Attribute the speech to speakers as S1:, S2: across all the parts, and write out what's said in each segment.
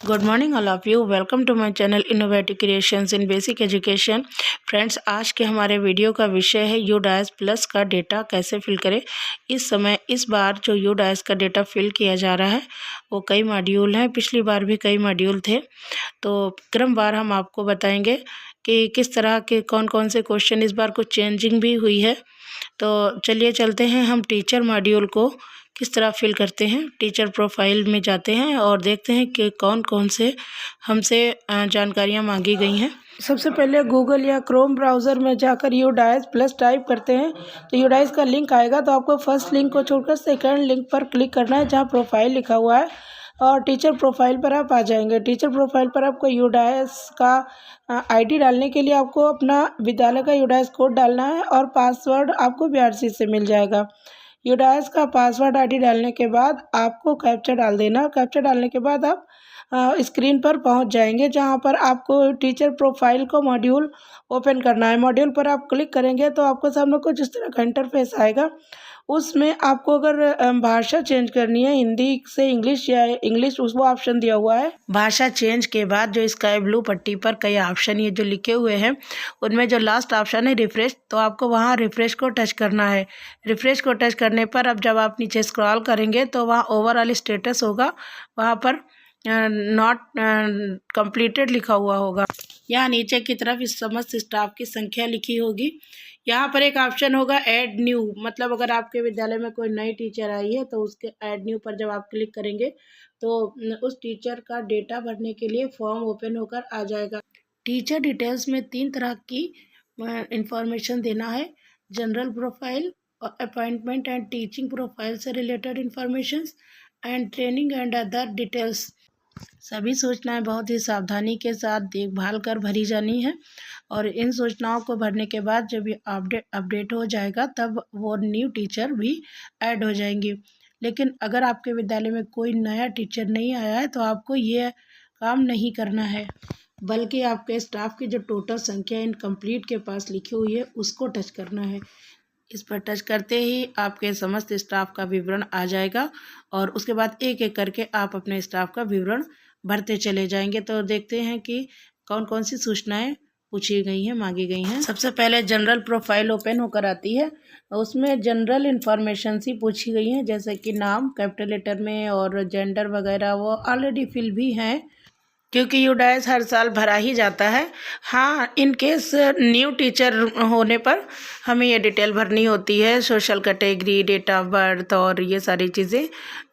S1: Good morning all of you. Welcome to my channel innovative creations in basic education. Friends, आज के हमारे video का विषय है यूडाइस प्लस का डेटा कैसे फिल करें। इस बार जो यूडाइस का डेटा फिल किया जा रहा है वो कई मॉड्यूल हैं। पिछली बार भी कई मॉड्यूल थे, तो क्रमवार हम आपको बताएंगे कि किस तरह के कौन कौन से क्वेश्चन। इस बार कुछ चेंजिंग भी हुई है, तो चलिए चलते हैं हम टीचर मॉड्यूल को किस तरह फिल करते हैं। टीचर प्रोफाइल में जाते हैं और देखते हैं कि कौन कौन से हमसे जानकारियाँ मांगी गई हैं। सबसे पहले गूगल या क्रोम ब्राउज़र में जाकर यूडाइस प्लस टाइप करते हैं तो यूडाइस का लिंक आएगा। तो आपको फर्स्ट लिंक को छोड़कर सेकंड लिंक पर क्लिक करना है जहां प्रोफाइल लिखा हुआ है, और टीचर प्रोफाइल पर आप आ जाएंगे। टीचर प्रोफाइल पर आपको यूडाइस का आईडी डालने के लिए आपको अपना विद्यालय का यूडाइस कोड डालना है और पासवर्ड आपको बीआरसी से मिल जाएगा। यूडाइस का पासवर्ड आईडी डालने के बाद आपको कैप्चा डाल देना। कैप्चा डालने के बाद आप स्क्रीन पर पहुंच जाएंगे जहां पर आपको टीचर प्रोफाइल को मॉड्यूल ओपन करना है। मॉड्यूल पर आप क्लिक करेंगे तो आपको सामने कुछ इस तरह का इंटरफेस आएगा। उसमें आपको अगर भाषा चेंज करनी है, हिंदी से इंग्लिश या इंग्लिश, वो ऑप्शन दिया हुआ है। भाषा चेंज के बाद जो स्काई ब्लू पट्टी पर कई ऑप्शन ये जो लिखे हुए हैं, उनमें जो लास्ट ऑप्शन है रिफ्रेश, तो आपको वहाँ रिफ्रेश को टच करना है। रिफ्रेश को टच करने पर अब जब आप नीचे स्क्रॉल करेंगे तो वहाँ ओवरऑल स्टेटस होगा, वहाँ पर नॉट कंप्लीटेड लिखा हुआ होगा। यहाँ नीचे की तरफ इस समस्त स्टाफ की संख्या लिखी होगी। यहाँ पर एक ऑप्शन होगा ऐड न्यू, मतलब अगर आपके विद्यालय में कोई नई टीचर आई है तो उसके ऐड न्यू पर जब आप क्लिक करेंगे तो उस टीचर का डेटा भरने के लिए फॉर्म ओपन होकर आ जाएगा। टीचर डिटेल्स में 3 तरह की इंफॉर्मेशन देना है: general profile, appointment and teaching profile से related information, and training and other details. सभी सूचनाएं बहुत ही सावधानी के साथ देखभाल कर भरी जानी है, और इन सूचनाओं को भरने के बाद जब ये अपडेट हो जाएगा तब वो न्यू टीचर भी ऐड हो जाएंगी। लेकिन अगर आपके विद्यालय में कोई नया टीचर नहीं आया है तो आपको ये काम नहीं करना है, बल्कि आपके स्टाफ की जो टोटल संख्या इनकम्प्लीट के पास लिखी हुई है उसको टच करना है। इस पर टच करते ही आपके समस्त स्टाफ का विवरण आ जाएगा, और उसके बाद एक एक करके आप अपने स्टाफ का विवरण भरते चले जाएंगे। तो देखते हैं कि कौन कौन सी सूचनाएं पूछी गई हैं, मांगी गई हैं। सबसे पहले जनरल प्रोफाइल ओपन होकर आती है, उसमें जनरल इन्फॉर्मेशन सी पूछी गई हैं, जैसे कि नाम कैपिटल लेटर में और जेंडर वगैरह वो ऑलरेडी फिल भी हैं, क्योंकि यूडाइस हर साल भरा ही जाता है। हाँ, इन केस न्यू टीचर होने पर हमें ये डिटेल भरनी होती है, social category, date of birth और ये सारी चीज़ें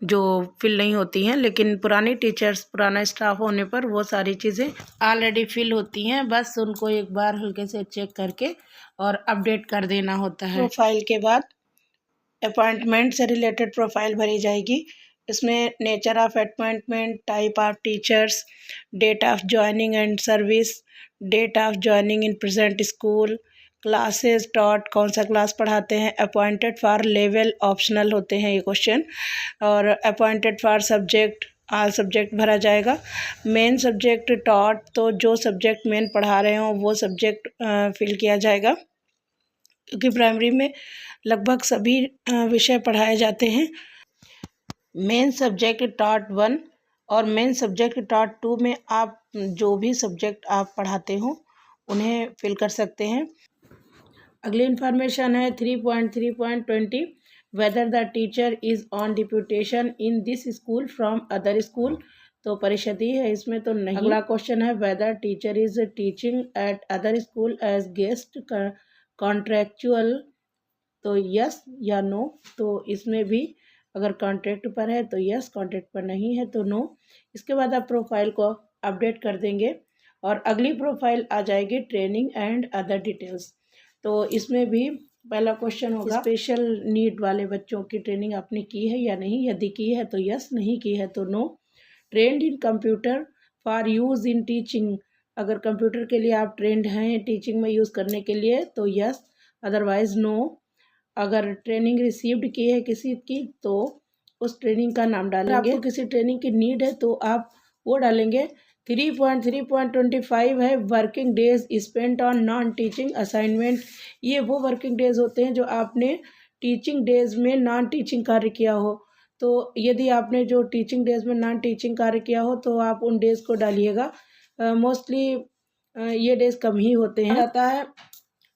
S1: जो फिल नहीं होती हैं। लेकिन पुरानी टीचर्स, पुराना स्टाफ होने पर वो सारी चीज़ें ऑलरेडी फिल होती हैं, बस उनको एक बार हल्के से चेक करके और अपडेट कर देना होता है। प्रोफाइल के बाद अपॉइंटमेंट से रिलेटेड प्रोफाइल भरी जाएगी। इसमें nature of appointment, type of teachers, date of joining and service, date of joining in present school, classes taught, कौन सा क्लास पढ़ाते हैं, अपॉइंटेड फॉर लेवल, ऑप्शनल होते हैं ये क्वेश्चन, और appointed for subject, all subject भरा जाएगा। मेन सब्जेक्ट टॉट, तो जो सब्जेक्ट मेन पढ़ा रहे हों वो सब्जेक्ट फिल किया जाएगा, क्योंकि प्राइमरी में लगभग सभी विषय पढ़ाए जाते हैं। मेन सब्जेक्ट टॉट 1 और मेन सब्जेक्ट टॉट 2 में आप जो भी सब्जेक्ट आप पढ़ाते हो उन्हें फिल कर सकते हैं। अगली इन्फॉर्मेशन है 3.3.20, whether the teacher is on deputation in this school from other school, तो परिषदीय है इसमें तो नहीं। अगला क्वेश्चन है whether teacher is teaching at other school as guest contractual, तो यस या नो। तो इसमें भी अगर कॉन्ट्रैक्ट पर है तो यस, कॉन्ट्रैक्ट पर नहीं है तो नो। इसके बाद आप प्रोफाइल को अपडेट कर देंगे और अगली प्रोफाइल आ जाएगी ट्रेनिंग एंड अदर डिटेल्स। तो इसमें भी पहला क्वेश्चन होगा स्पेशल नीड वाले बच्चों की ट्रेनिंग आपने की है या नहीं, यदि की है तो यस, नहीं की है तो no. Trained in computer for use in teaching, अगर कंप्यूटर के लिए आप ट्रेंड हैं टीचिंग में यूज़ करने के लिए तो यस, अदरवाइज़ नो। अगर ट्रेनिंग रिसीव्ड की है किसी की तो उस ट्रेनिंग का नाम डालेंगे। आपको किसी ट्रेनिंग की नीड है तो आप वो डालेंगे। 3.3.25 है working days spent on non teaching assignment, ये वो वर्किंग डेज होते हैं जो आपने टीचिंग डेज में नॉन टीचिंग कार्य किया हो। तो यदि आपने जो टीचिंग डेज़ में नॉन टीचिंग कार्य किया हो तो आप उन डेज़ को डालिएगा। मोस्टली ये डेज़ कम ही होते हैं। आता है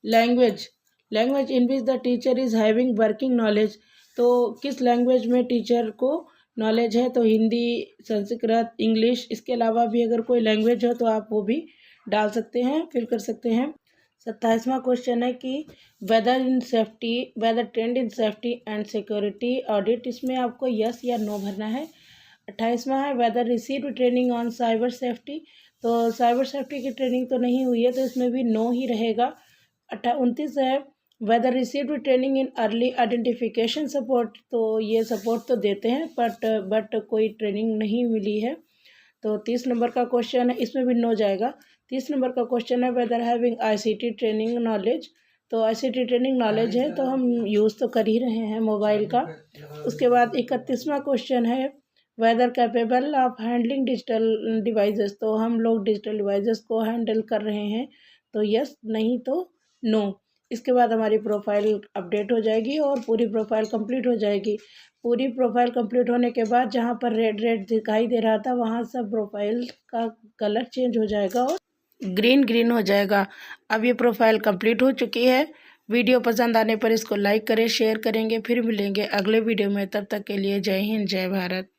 S1: language in which the teacher is having working knowledge. तो किस लैंग्वेज में टीचर को नॉलेज है, तो हिंदी, संस्कृत, इंग्लिश, इसके अलावा भी अगर कोई लैंग्वेज हो तो आप वो भी डाल सकते हैं, फिल कर सकते हैं। 27वां क्वेश्चन है कि whether trained in safety and security audit, इसमें आपको यस या नो भरना है। 28वां है whether received training on cyber safety, तो साइबर सेफ्टी की ट्रेनिंग तो नहीं हुई है तो इसमें भी नो ही रहेगा। 29 है whether received training in early identification support, तो ये सपोर्ट तो देते हैं बट कोई ट्रेनिंग नहीं मिली है। तो 30 नंबर का क्वेश्चन है, इसमें भी नो जाएगा। 30 नंबर का क्वेश्चन है whether having ICT training knowledge, तो आईसीटी ट्रेनिंग नॉलेज है तो हम यूज़ तो कर ही रहे हैं मोबाइल का। उसके बाद 31वां क्वेश्चन है whether capable of handling digital devices, तो हम लोग डिजिटल डिवाइसेस को हैंडल कर रहे हैं, तो यस, नहीं तो नो। इसके बाद हमारी प्रोफाइल अपडेट हो जाएगी और पूरी प्रोफाइल कंप्लीट हो जाएगी। पूरी प्रोफाइल कंप्लीट होने के बाद जहाँ पर रेड रेड दिखाई दे रहा था वहाँ सब प्रोफाइल का कलर चेंज हो जाएगा और ग्रीन ग्रीन हो जाएगा। अब ये प्रोफाइल कंप्लीट हो चुकी है। वीडियो पसंद आने पर इसको लाइक करें, शेयर करेंगे। फिर मिलेंगे अगले वीडियो में, तब तक के लिए जय हिंद, जय भारत।